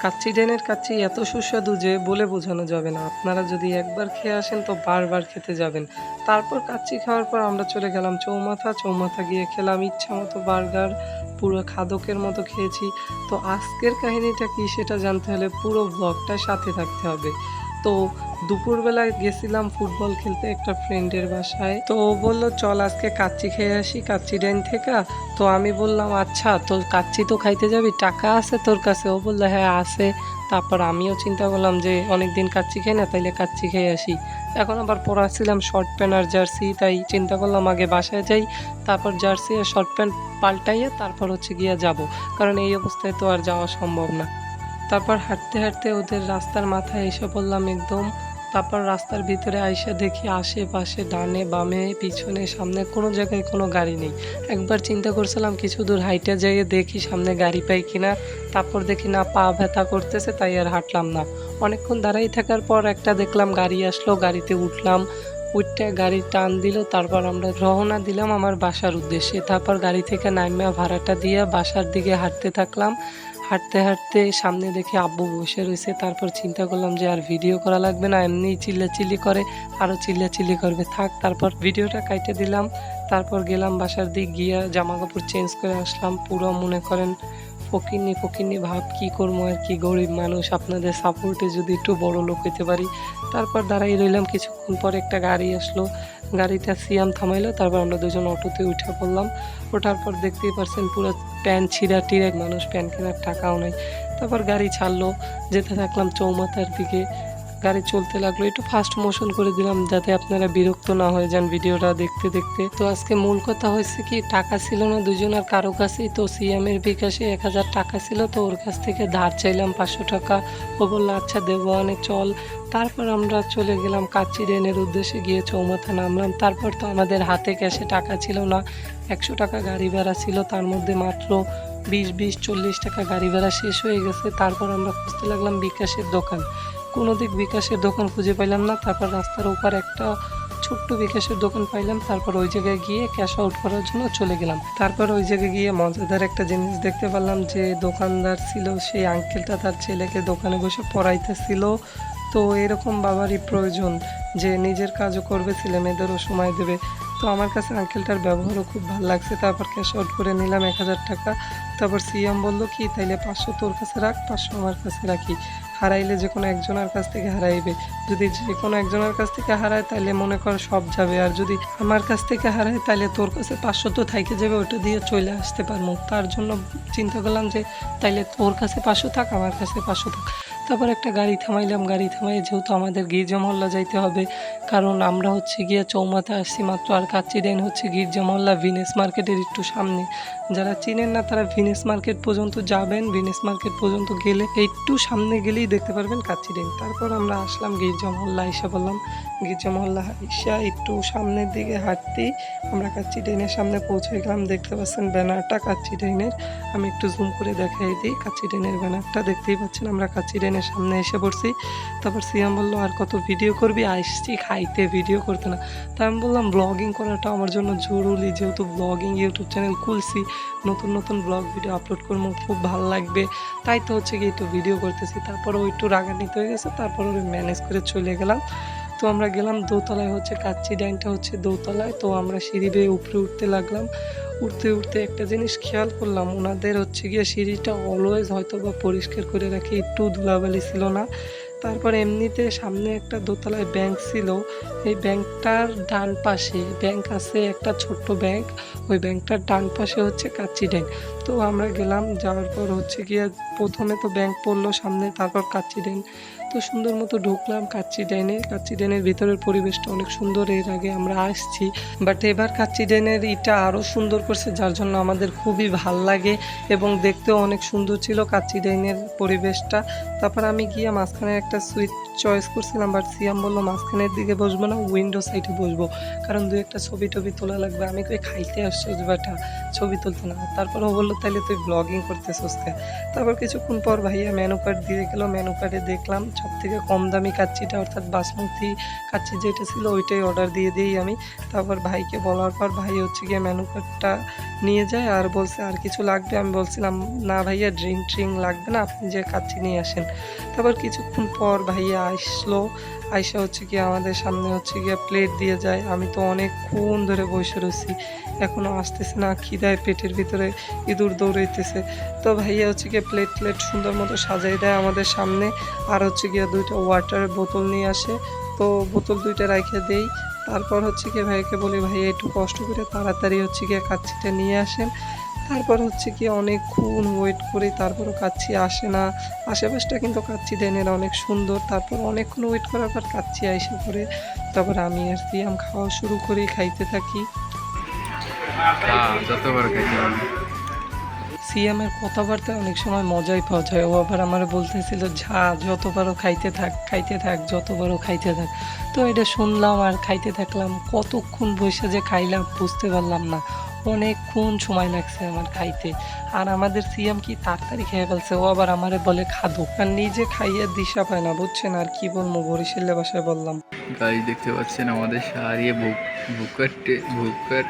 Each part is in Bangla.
কাচ্চি ড্যানের কাচ্চি এত সুস্বাদু যে বলে বোঝানো যাবে না। আপনারা যদি একবার খেয়ে আসেন তো বারবার খেতে যাবেন। তারপর কাচ্চি খাওয়ার পর আমরা চলে গেলাম চৌমাথা। চৌমাথা গিয়ে খেলাম ইচ্ছামতো বার্গার, পুরো খাদকের মতো খেয়েছি। তো আজকের কাহিনীটা কী সেটা জানতে হলে পুরো ব্লগটার সাথে থাকতে হবে। তো দুপুরবেলায় গেছিলাম ফুটবল খেলতে একটা ফ্রেন্ডের বাসায়। তো ও বললো চল আজকে কাচ্চি খেয়ে আসি কাচ্চি ডাইন থেকে। তো আমি বললাম আচ্ছা তোর কাচ্চি তো খাইতে যাবি, টাকা আছে তোর কাছে? ও বললো হ্যাঁ আছে। তারপর আমিও চিন্তা করলাম যে অনেকদিন কাচ্চি খাই না, তাইলে কাচ্চি খেয়ে আসি। এখন আবার পরাছিলাম শর্ট প্যান্ট আর জার্সি, তাই চিন্তা করলাম আগে বাসায় যাই, তারপর জার্সি আর শর্ট প্যান্ট পাল্টাইয়ে তারপর হচ্ছে গিয়ে যাব, কারণ এই অবস্থায় তো আর যাওয়া সম্ভব না। তারপর হাঁটতে হাঁটতে ওদের রাস্তার মাথায় এসে পড়লাম একদম। তারপর রাস্তার ভিতরে আইসা দেখি আশেপাশে ডানে বামে পিছনে সামনে কোনো জায়গায় কোনো গাড়ি নেই। একবার চিন্তা করছিলাম কিছু দূর হাইটা যাইয়ে দেখি সামনে গাড়ি পাই কিনা, তারপর দেখি না, পা ব্যথা করতেছে, তাই আর হাঁটলাম না। অনেকক্ষণ দাঁড়াই থাকার পর একটা দেখলাম গাড়ি আসলো, গাড়িতে উঠলাম। উঠতে গাড়ি টান দিল, তারপর আমরা রওনা দিলাম আমার বাসার উদ্দেশ্যে। তারপর গাড়ি থেকে নামিয়া ভাড়াটা দিয়ে বাসার দিকে হাঁটতে থাকলাম। হাঁটতে হাঁটতে সামনে দেখি আব্বু বসে রয়েছে। তারপর চিন্তা করলাম যে আর ভিডিও করা লাগবে না, এমনিই চিল্লাচিল্লি করে, আরও চিল্লাচিল্লি করবে, থাক। তারপর ভিডিওটা কাইটে দিলাম। তারপর গেলাম বাসার দিক, গিয়ে জামা কাপড় চেঞ্জ করে আসলাম। পুরো মনে করেন ফকিন্নি ফকিন্নি ভাব, কী করবো আর কি, গরিব মানুষ, আপনাদের সাপোর্টে যদি একটু বড় লোক হইতে পারি। তারপর দাঁড়াই রইলাম, কিছুক্ষণ পর একটা গাড়ি আসলো, গাড়িটা সিয়াম থামাইলো। তারপর আমরা দুজন অটোতে উঠে পড়লাম। ওঠার পর দেখতেই পারছেন পুরো প্যান্ট ছিঁড়া টিড়ে, মানুষ প্যান্ট কেনার টাকাও নাই। তারপর গাড়ি ছাড়লো, যেতে থাকলাম চৌমাথার দিকে। গাড়ি চলতে লাগলো, একটু ফাস্ট মোশন করে দিলাম যাতে আপনারা বিরক্ত না হয়ে যান ভিডিওটা দেখতে দেখতে। তো আজকে মূল কথা হয়েছে কি, টাকা ছিল না দুজনের কারো কাছেই। তো সিএমের বিকাশে 1000 টাকা ছিল, তো ওর কাছ থেকে ধার চাইলাম 500 টাকা। ও বললো আচ্ছা দেবো, অনেক চল। তারপর আমরা চলে গেলাম কাচ্চি ড্যানের উদ্দেশ্যে, গিয়ে চৌমাথা নামলাম। তারপর তো আমাদের হাতে ক্যাশে টাকা ছিল না, 100 টাকা গাড়ি ভাড়া ছিল, তার মধ্যে মাত্র 20-40 টাকা গাড়ি ভাড়া শেষ হয়ে গেছে। তারপর আমরা খুঁজতে লাগলাম বিকাশের দোকান, কোনো দিক বিকাশের দোকান খুঁজে পাইলাম না। তারপর রাস্তার উপর একটা ছোট্ট বিকাশের দোকান পাইলাম, তারপর ওই জায়গায় গিয়ে ক্যাশ আউট করার জন্য চলে গেলাম। তারপর ওই জায়গায় গিয়ে মজাদার একটা জিনিস দেখতে পারলাম, যে দোকানদার ছিল সেই আঙ্কেলটা তার ছেলেকে দোকানে বসে পড়াইতেছিল। তো এরকম বাবারই প্রয়োজন, যে নিজের কাজও করবে, ছেলে মেয়েদেরও সময় দেবে। তো আমার কাছে আঙ্কেলটার ব্যবহারও খুব ভালো লাগছে। তারপর ক্যাশ আউট করে নিলাম 1000 টাকা। তারপর সিএম বললো কি, তাইলে 500 তোর কাছে রাখ, 500 আমার কাছে রাখি, হারাইলে যে কোনো একজনের কাছ থেকে হারাইবে। যদি যে কোনো একজনের কাছ থেকে হারায় তাহলে মনে কর সব যাবে, আর যদি আমার কাছ থেকে হারায় তাহলে তোর কাছে 500 তো থাইকে যাবে, ওটা দিয়ে চলে আসতে পারবো। তার জন্য চিন্তা করলাম যে তাইলে তোর কাছে 500 থাক, আমার কাছে 500 থাক। তারপর একটা গাড়ি থামাইলাম, গাড়ি থামাই যেহেতু আমাদের গির্জা মহল্লা যাইতে হবে, কারণ আমরা হচ্ছে গিয়ে চৌমাথা আসছি মাত্র, আর কাচ্চি ডাইন হচ্ছে গির্জা মহল্লা ভিনেস মার্কেটের একটু সামনে। যারা চিনেন না তারা ভিনেস মার্কেট পর্যন্ত যাবেন, ভিনেস মার্কেট পর্যন্ত গেলে একটু সামনে গেলেই দেখতে পারবেন কাচ্চি ডাইন। তারপর আমরা আসলাম গির্জা মহল্লা, এসে বললাম গির্জা মহল্লা এসে একটু সামনের দিকে হাঁটতেই আমরা কাচ্চি ডাইনের সামনে পৌঁছে গেলাম। দেখতে পাচ্ছেন ব্যানারটা কাচ্চি ডাইনের, আমি একটু জুম করে দেখাই দিই। কাচ্চি ডাইনের ব্যানারটা দেখতেই পাচ্ছেন, আমরা কাচ্চি ডাইনের সামনে এসে পড়ছি। তারপর সিয়াম বললো আর কত ভিডিও করবি, আসছি খাইতে, ভিডিও করতে না। তাই আমি বললাম ব্লগিং করাটা আমার জন্য জরুরি, যেহেতু ব্লগিং ইউটিউব চ্যানেল খুলছি, নতুন নতুন ব্লগ ভিডিও আপলোড করবো, খুব ভালো লাগবে, তাই তো হচ্ছে কি একটু ভিডিও করতেছি। তারপর ও একটু রাগান্বিত হয়ে গেছে, তারপর ওই ম্যানেজ করে চলে গেলাম। তো আমরা গেলাম দোতলায়, হচ্ছে কাচ্চি ডাইনটা হচ্ছে দোতলায়। তো আমরা সিঁড়ি বেয়ে উপরে উঠতে লাগলাম। উঠতে উঠতে একটা জিনিস খেয়াল করলাম, ওনাদের হচ্ছে গিয়ে সিঁড়িটা অলওয়েজ হয়তো বা পরিষ্কার করে রাখে, একটু ধুলাবালি ছিল না। তারপর এমনিতে সামনে একটা দোতলায় ব্যাংক ছিল, এই ব্যাংকটার ডান পাশে ব্যাংক আছে, একটা ছোট্ট ব্যাংক, ওই ব্যাংকটার ডান পাশে হচ্ছে কাচ্চি ডাইন। তো আমরা গেলাম, যাওয়ার পর হচ্ছে গিয়ে প্রথমে তো ব্যাংক পড়লো সামনে, তারপর কাচ্চি ডাইন। তো সুন্দর মতো ঢুকলাম কাচ্চি ডাইনে। কাচ্চি ডাইনের ভিতরের পরিবেশটা অনেক সুন্দর, এর আগে আমরা আসছি, বাট এবার কাচ্চি ডাইনের ইটা আরও সুন্দর করছে, যার জন্য আমাদের খুবই ভাল লাগে এবং দেখতেও অনেক সুন্দর ছিল কাচ্চি ডাইনের পরিবেশটা। তারপর আমি গিয়ে মাঝখানে একটা একটা সুইট চয়েস করছিলাম, বাট সিয়াম বললো মাঝখানের দিকে বসবো না, উইন্ডো সাইডে বসবো, কারণ দু একটা ছবি টবি তোলা লাগবে। আমি কই খাইতে আসছো বেটা, ছবি তুলতে না। তারপর ও বললো তাহলে তুই ব্লগিং করতেছিস কে। তারপর কিছুক্ষণ পর ভাইয়া মেনু কার্ড দিয়ে গেলো, মেনু কার্ডে দেখলাম সব থেকে কম দামি কাচ্চিটা অর্থাৎ বাসমতি কাচ্চি যেটা ছিল ওইটাই অর্ডার দিয়ে দিই আমি। তারপর ভাইকে বলার পর ভাই হচ্ছে গিয়ে মেনু কার্ডটা নিয়ে যায় আর বলছে আর কিছু লাগবে। আমি বলছিলাম না ভাইয়া ড্রিঙ্ক ট্রিঙ্ক লাগবে না, আপনি যে কাচ্চি নিয়ে আসেন। তারপর কিছুক্ষণ পর ভাইয়া আসলো, আইসা হচ্ছে গিয়ে আমাদের সামনে হচ্ছে গিয়ে প্লেট দিয়ে যায়। আমি তো অনেকক্ষণ ধরে বসে রয়েছি, এখনও আসতেছে না, খিদায় পেটের ভিতরে ইঁদুর দৌড়াইতেছে। তো ভাইয়া হচ্ছে গিয়ে প্লেট প্লেট সুন্দর মতো সাজাই দেয় আমাদের সামনে, আর হচ্ছে গিয়ে দুইটা ওয়াটারের বোতল নিয়ে আসে। তো বোতল দুইটা রাইখে দেই। তারপর হচ্ছে গিয়ে ভাইকে বলি ভাইয়া একটু কষ্ট করে তাড়াতাড়ি হচ্ছে গিয়ে কাচ্চিটা নিয়ে আসেন। তারপর হচ্ছে কি অনেকক্ষণ ওয়েট করি, তারপরও কাচ্চি আসে না। আশেপাশটা কিন্তু কাচ্চি দেনের অনেক সুন্দর। তারপর অনেকক্ষণ ওয়েট করার পর কাচ্চি আইসে পড়ে। তারপর আমি আর সিয়াম খাওয়া শুরু করি, খাইতে থাকি। যতবার খাইতে পারেন। সিয়ামের কথাবার্তায় অনেক সময় মজাই পাওয়া যায়। ও আবার আমার বলতেছিল যা যতবারও খাইতে থাক খাইতে থাক, যতবারও খাইতে থাক। তো এটা শুনলাম আর খাইতে থাকলাম। কতক্ষণ বসে যে খাইলাম বুঝতে পারলাম না, অনেকক্ষণ সময় লাগছে আমার খাইতে। আর আমাদের সিয়াম কি তাড়াতাড়ি খেয়ে ফেলছে, ও আবার আমারে বলে খাদো, আর নিজে খাইয়ে দিশা পায় না, বুঝছেন। আর কি বলবো, বরিশালের ভাষায় বললাম। গাইস দেখতে পাচ্ছেন আমাদের শাহরিয়ে ভুকাট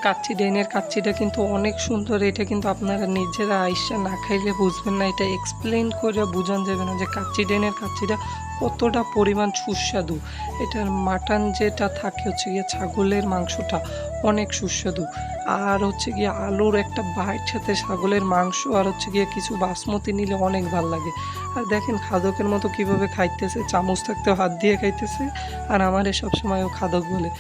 কাচ্চি ডাইনের কাচ্চিটা কিন্তু অনেক সুন্দর। এটা কিন্তু আপনারা নিজেরা আইসা না খাইলে বুঝবেন না, এটা এক্সপ্লেন করে বোঝানো যাবে না যে কাচ্চি ডাইনের কাচ্চিটা কতটা পরিমাণ সুস্বাদু। এটার মাটন যেটা থাকে হচ্ছে গিয়ে ছাগলের মাংসটা অনেক সুস্বাদু। আর হচ্ছে গিয়ে আলুর একটা বাইট সাথে ছাগলের মাংস আর হচ্ছে গিয়ে কিছু বাসমতি নিলে অনেক ভাল লাগে। আর দেখেন খাদকের মতো কিভাবে খাইতেছে, চামচ থাকতেও হাত দিয়ে খাইতেছে। আর আমারে সবসময় ও খাদক বলে।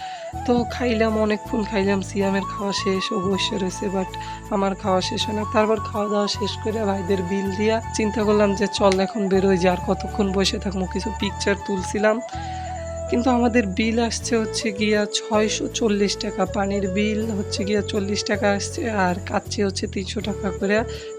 তো খাইলাম, অনেকক্ষণ খাইলাম। সিয়ামের খাওয়া শেষ, ও বসে রয়েছে, বাট আমার খাওয়া শেষ হয় না। তারপর খাওয়া দাওয়া শেষ করে ভাইদের বিল দিয়া চিন্তা করলাম যে চল এখন বেরোয় যে আর কতক্ষণ বসে থাকবো। কিছু পিকচার তুলছিলাম, কিন্তু আমাদের বিল আসছে হচ্ছে গিয়া 640 টাকা। পানির বিল হচ্ছে গিয়া 40 টাকা আসছে, আর কাচ্চি হচ্ছে 300 টাকা করে।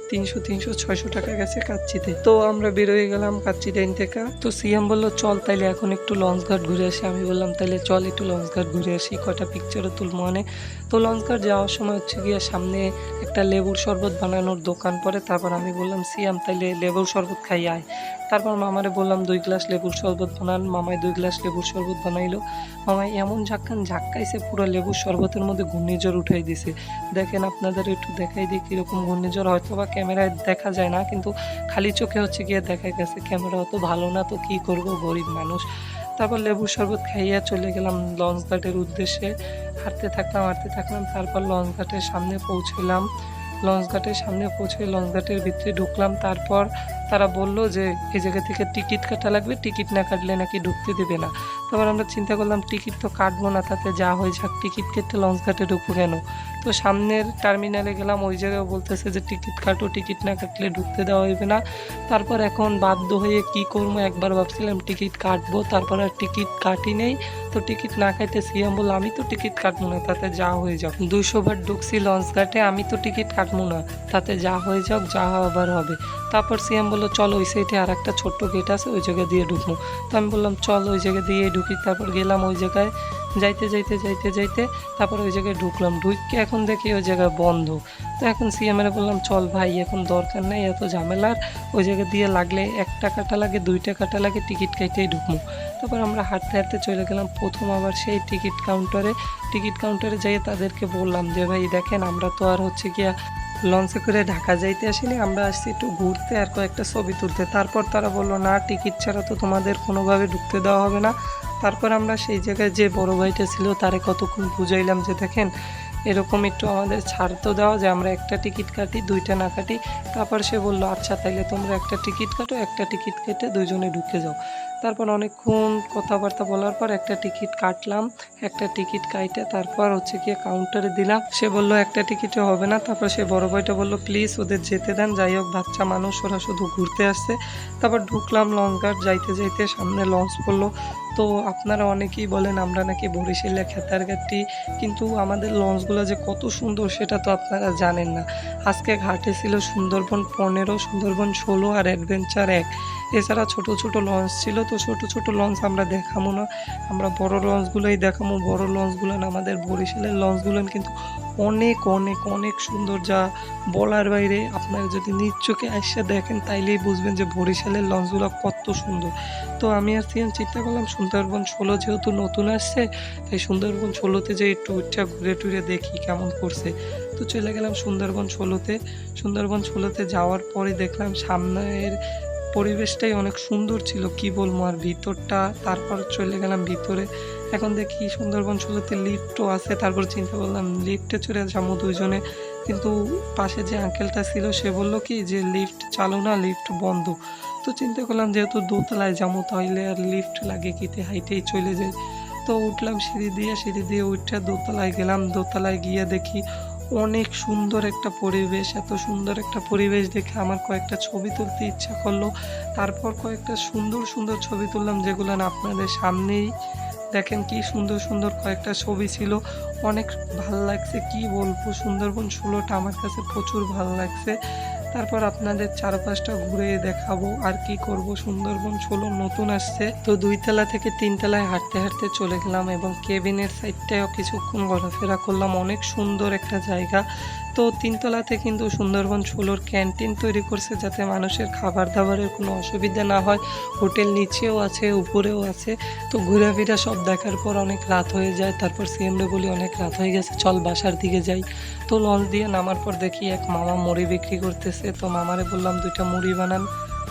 300 600 টাকা গেছে কাচ্চিতে। তো আমরা বেরোয় গেলাম কাচ্চি ডাইন থেকে। তো সিএম বললো চল তাইলে এখন একটু লঞ্চ ঘাট ঘুরে আসি। আমি বললাম তাইলে চল একটু লঞ্চ ঘাট ঘুরে আসি, কটা পিকচারও তুলবো মানে। তো লঞ্চ ঘাট যাওয়ার সময় হচ্ছে গিয়া সামনে একটা লেবুর শরবত বানানোর দোকান পড়ে। তারপর আমি বললাম সিয়াম তাইলে লেবুর শরবত খাই আয়। তারপর মামারে বললাম 2 গ্লাস লেবুর শরবত বানান। মামায় 2 গ্লাস লেবুর শরবত বানাইলো। মামায় এমন ঝাক্কাইছে পুরো লেবুর শরবতের মধ্যে ঘূর্ণিঝড় উঠাই দিছে। দেখেন আপনাদের একটু দেখাই দিই কীরকম ঘূর্ণিঝড়, হয়তো বা ক্যামেরায় দেখা যায় না, কিন্তু খালি চোখে হচ্ছে গিয়ে দেখা গেছে। ক্যামেরা অত ভালো না, তো কী করব, গরিব মানুষ। তারপর লেবুর শরবত খাইয়া চলে গেলাম লঞ্চ ঘাটের উদ্দেশ্যে। হাঁটতে থাকলাম। তারপর লঞ্চ ঘাটের সামনে পৌঁছলাম। লঞ্চ ঘাটের সামনে পৌঁছে লঞ্চ ঘাটের ভিতরে ঢুকলাম। তারপর তারা বললো যে এই জায়গা থেকে টিকিট কাটা লাগবে, টিকিট না কাটলে নাকি ঢুকতে দেবে না। তারপর আমরা চিন্তা করলাম টিকিট তো কাটবো না, তাতে যা হয়ে যাক, টিকিট কেটে লঞ্চ ঘাটে ঢুকবো কেন। তো সামনের টার্মিনালে গেলাম, ওই জায়গায় বলতেছে যে টিকিট কাটো, টিকিট না কাটলে ঢুকতে দেওয়া হইবে না। তারপর এখন বাধ্য হয়ে কি করবো, একবার ভাবছিলাম টিকিট কাটবো, তারপর আর টিকিট কাটি নেই। তো টিকিট না কাটতে সিএম বললো আমি তো টিকিট কাটবো না, তাতে যা হয়ে যাক। 200 বার ঢুকছি লঞ্চ ঘাটে, আমি তো টিকিট কাটবো না, তাতে যা হয়ে যাক, যা হবার হবে। তারপর সিএম বললো চলো ওই সাইডে আর একটা ছোট্ট গেট আছে, ওই জায়গা দিয়ে ঢুকবো। তো আমি বললাম চল ওই জায়গা দিয়ে ঢুকি। তারপর গেলাম ওই জায়গায়, যাইতে তারপর ওই জায়গায় ঢুকলাম। ঢুকে এখন দেখি ওই জায়গায় বন্ধ। তো এখন সিএমের বললাম চল ভাই এখন দরকার নেই এত ঝামেলার, ওই জায়গা দিয়ে লাগলে 1 টাকাটা লাগে 2 টাকাটা লাগে, টিকিট কাইতেই ঢুকবো। তারপর আমরা হাঁটতে চলে গেলাম প্রথম আবার সেই টিকিট কাউন্টারে যাই তাদেরকে বললাম যে ভাই দেখেন আমরা তো আর হচ্ছে গিয়া লঞ্চে করে ঢাকা যাইতে আসিনি, আমরা আসছি একটু ঘুরতে আর কয়েকটা ছবি তুলতে। তারপর তারা বললো না টিকিট ছাড়া তো তোমাদের কোনোভাবে ঢুকতে দেওয়া হবে না। তারপর আমরা সেই জায়গায় যে বড় ভাইটা ছিল তারে কতক্ষণ বুঝাইলাম যে দেখেন এরকম একটু আমাদের ছাড় তো দেওয়া যে আমরা একটা টিকিট কাটি, 2টা না কাটি। তারপর সে বললো আচ্ছা তাইলে তোমরা একটা টিকিট কাটো, একটা টিকিট কেটে 2জনে ঢুকে যাও। তারপর অনেকক্ষণ কথাবার্তা বলার পর একটা টিকিট কাটলাম। একটা টিকিট কাইটে তারপর হচ্ছে গিয়ে কাউন্টারে দিলাম। সে বলল একটা টিকিটে হবে না। তারপর সে বড় ভাইটা বলল প্লিজ ওদের যেতে দেন, যাই হোক বাচ্চা মানুষ, ওরা শুধু ঘুরতে আসছে। তারপর ঢুকলাম লঞ্চ ঘাট, যাইতে যাইতে সামনে লঞ্চ পড়লো। তো আপনারা অনেকেই বলেন আমরা নাকি বরিশালে খেতারগাটি, কিন্তু আমাদের লঞ্চগুলো যে কত সুন্দর সেটা তো আপনারা জানেন না। আজকে ঘাটে ছিল সুন্দরবন 15, সুন্দরবন 16 আর অ্যাডভেঞ্চার 1। এছাড়া ছোট ছোট লঞ্চ ছিল, তো ছোট ছোট লঞ্চ আমরা দেখাবো না, আমরা বড় লঞ্চগুলোই দেখাবো। বড় লঞ্চগুলো আমাদের বরিশালের লঞ্চগুলো কিন্তু অনেক অনেক অনেক সুন্দর, যা বলার বাইরে। আপনারা যদি নিজ চোখে আইসা দেখেন তাইলেই বুঝবেন যে বরিশালের লঞ্চগুলো কত সুন্দর। তো আমি আর চিন্তা করলাম সুন্দরবন 16 যেহেতু নতুন আসছে, তাই সুন্দরবন 16তে যে একটু উঠা ঘুরে টুরে দেখি কেমন করছে। তো চলে গেলাম সুন্দরবন 16তে। সুন্দরবন 16তে যাওয়ার পরে দেখলাম সামনের পরিবেশটাই অনেক সুন্দর ছিল, কি বলবো আর ভিতরটা। তারপর চলে গেলাম ভিতরে। এখন দেখি সুন্দরবন 16তে লিফটও আছে। তারপর চিন্তা করলাম লিফটে চড়ে যাবো দুইজনে, কিন্তু পাশে যে আঙ্কেলটা ছিল সে বলল কি যে লিফট চালু না, লিফট বন্ধ। তো চিন্তা করলাম যেহেতু দোতলায় যাবো তাহলে আর লিফট লাগে কিতে, হাইটেই চলে যাই। তো উঠলাম সিঁড়ি দিয়ে উঠে দোতলায় গেলাম। দোতলায় গিয়ে দেখি অনেক সুন্দর একটা পরিবেশ। এত সুন্দর একটা পরিবেশ দেখে আমার কয়েকটা ছবি তুলতে ইচ্ছা করলো। তারপর কয়েকটা সুন্দর সুন্দর ছবি তুললাম, যেগুলো না আপনাদের সামনেই দেখেন কি সুন্দর সুন্দর কয়েকটা ছবি ছিল। অনেক ভাল লাগছে, কি বলবো, সুন্দরবন 16টা আমার কাছে প্রচুর ভালো লাগছে। তারপর আপনাদের চারপাশটা ঘুরে দেখাবো আর কি করব। সুন্দরবন 16 নতুন আসছে, তো 2 তলা থেকে 3 তলায় হাঁটতে হাঁটতে চলে গেলাম এবং কেবিনের সাইডটাও কিছুক্ষণ ঘোরাফেরা করলাম। অনেক সুন্দর একটা জায়গা। তো 3 তলাতে কিন্তু সুন্দরবন 16 ক্যান্টিন তৈরি করছে যাতে মানুষের খাবার দাবারের কোনো অসুবিধা না হয়। হোটেল নিচেও আছে, উপরেও আছে। তো ঘোরাফেরা সব দেখার পর অনেক রাত হয়ে যায়। তারপর সিএমডি বলি অনেক রাত হয়ে গেছে, চল বাসার দিকে যাই। তো লঞ্চ দিয়ে নামার পর দেখি এক মামা মুড়ি বিক্রি করতেছে। তো মামারে বললাম 2টা মুড়ি বানান।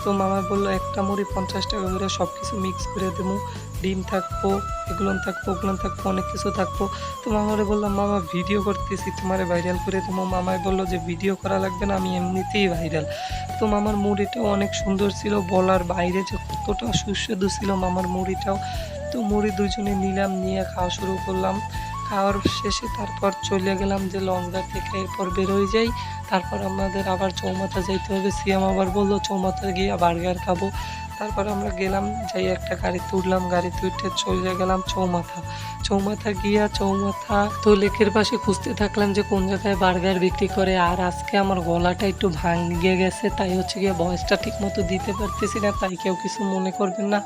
তো মামা বললো একটা মুড়ি 50 টাকা করে, সব কিছু মিক্স করে দেবো, ডিম থাকবো, এগুলো থাকবো, ওগুলো থাকবো, অনেক কিছু থাকবো। তো মামারে বললাম মামা ভিডিও করতেছি, তোমারে ভাইরাল করে দেবো। মামাই বললো যে ভিডিও করা লাগবে না, আমি এমনিতেই ভাইরাল। তো মামার মুড়িটাও অনেক সুন্দর ছিল, বলার বাইরে যে কতটা সুস্বাদু ছিল মামার মুড়িটাও। তো মুড়ি দুজনে নিলাম, নিয়ে খাওয়া শুরু করলাম। খাওয়ার শেষে তারপর চলে গেলাম যে লঞ্চঘাট থেকে এরপর বেরোয় যাই। তারপর আমাদের আবার চৌমাথা যাইতে হবে। সিয়াম আবার বললো চৌমাথা গিয়ে বার্গার খাবো। তারপর আমরা গেলাম, যাই একটা গাড়িতে উঠলাম, গাড়িতে উঠে চলে গেলাম চৌমাথা। চৌমাথা গিয়া চৌমাথা তো লেকের পাশে খুঁজতে থাকলাম যে কোন জায়গায় বার্গার বিক্রি করে। আর আজকে আমার গলাটা একটু ভাঙিয়ে গেছে, তাই হচ্ছে গিয়ে ভয়েসটা ঠিক মতো দিতে পারতেছি না, তাই কেউ কিছু মনে করবেন না।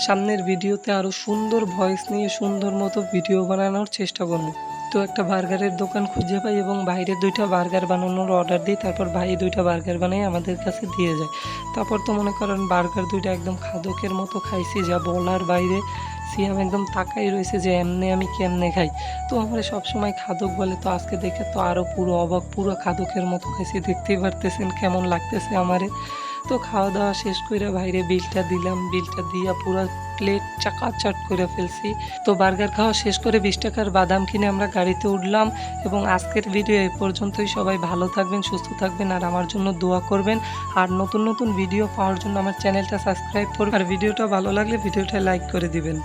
সামনের ভিডিওতে আরও সুন্দর ভয়েস নিয়ে সুন্দর মতো ভিডিও বানানোর চেষ্টা করবো। তো একটা বার্গারের দোকান খুঁজে পাই এবং বাইরে 2টা বার্গার বানানোর অর্ডার দিই। তারপর ভাই 2টা বার্গার বানিয়ে আমাদের কাছে দিয়ে যায়। তারপর তো মনে করেন বার্গার 2টা একদম খাদকের মতো খাইছি, যা বলার বাইরে। সিয়াম একদম তাকাই রয়েছে যে এমনি আমি কেমনে খাই। তো আমার সবসময় খাদক বলে, তো আজকে দেখে তো আরও পুরো অবাক, পুরো খাদকের মতো খাইছি। দেখতেই পারতেছেন কেমন লাগতেছে আমারে। তো খাওয়া দাওয়া শেষ করে বাইরে বিলটা দিলাম, বিলটা দিয়া পুরো প্লেট চাকাচাট করে ফেলছি। তো বার্গার খাওয়া শেষ করে 20 টাকার বাদাম কিনে আমরা গাড়িতে উঠলাম। এবং আজকের ভিডিও এই পর্যন্তই। সবাই ভালো থাকবেন, সুস্থ থাকবেন আর আমার জন্য দোয়া করবেন। আর নতুন নতুন ভিডিও পাওয়ার জন্য আমার চ্যানেলটা সাবস্ক্রাইব করবেন। আর ভিডিওটা ভালো লাগলে ভিডিওটা লাইক করে দিবেন।